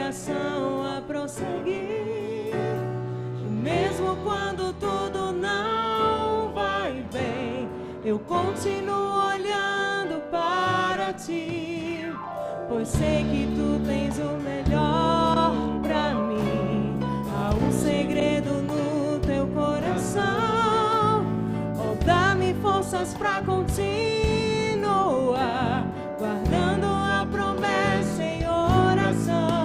coração a prosseguir. Mesmo quando tudo não vai bem, eu continuo olhando para ti, pois sei que tu tens o melhor pra mim. Há um segredo no teu coração, oh, dá-me forças pra continuar, guardando a promessa em oração.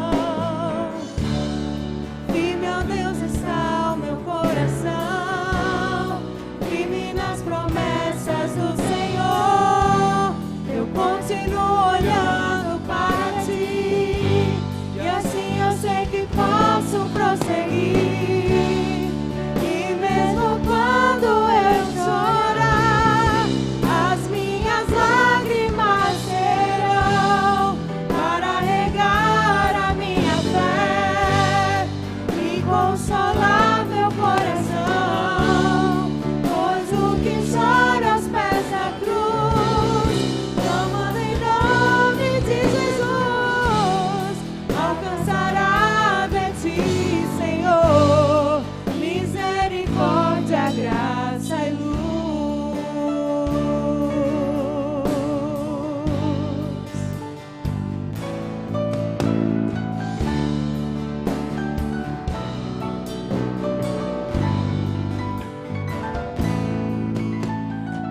Firme, ó Deus, está o meu coração, firme nas promessas do Senhor. Eu continuo olhando para ti, e assim eu sei que posso prosseguir. E mesmo quando eu chorar, as minhas lágrimas serão para regar a minha fé e consolar meu coração, pois o que chora aos pés da cruz, clamando em nome de Jesus, alcançará de ti, Senhor, misericórdia, graça e luz.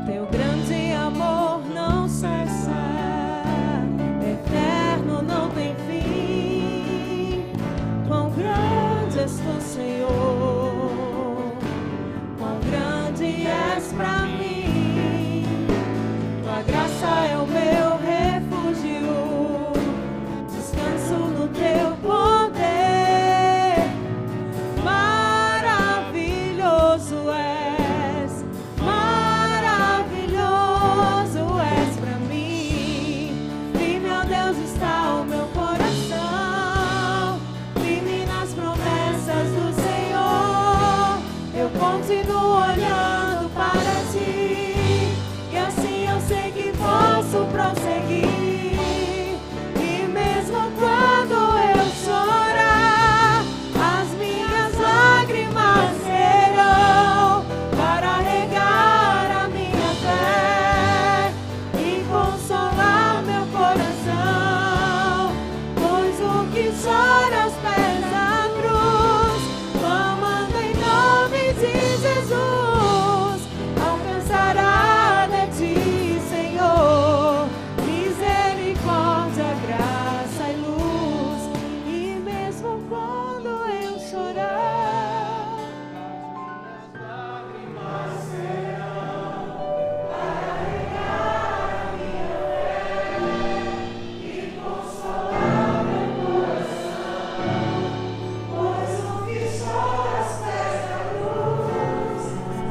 Teu grande amor não cessa, eterno, não tem fim. Quão grande és tu, Senhor, quão grande és pra mim. Tua graça é o meu refúgio, descanso no teu poder. Maravilhoso és, maravilhoso és pra mim. Firme, ó Deus, está o meu coração, firme nas promessas do Senhor. Eu continuo olhando para ti, e assim eu sei que posso prosseguir. E mesmo quando eu chorar, as minhas lágrimas serão para regar a minha fé e consolar meu coração, pois o que chora aos pés da cruz, clamando em nome de Jesus, alcançará de ti, Senhor, misericórdia, graça e luz. E mesmo quando eu chorar, as lágrimas serão para regar a minha fé e consolar meu coração, pois o que chora aos pés da cruz,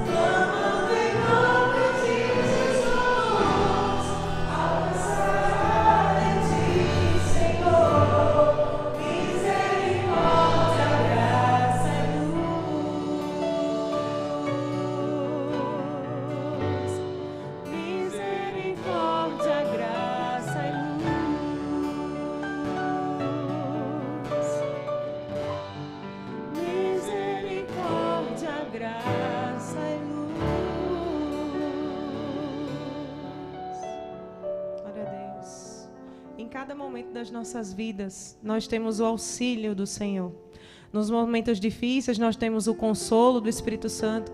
clamando em nome de Jesus, alcançará de ti, Senhor, misericórdia, graça e luz. Misericórdia, graça e luz. Misericórdia, graça e luz. Glória a Deus. Em cada momento das nossas vidas, nós temos o auxílio do Senhor. Nos momentos difíceis, nós temos o consolo do Espírito Santo.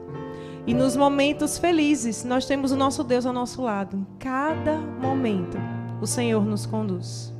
E nos momentos felizes, nós temos o nosso Deus ao nosso lado. Em cada momento, o Senhor nos conduz.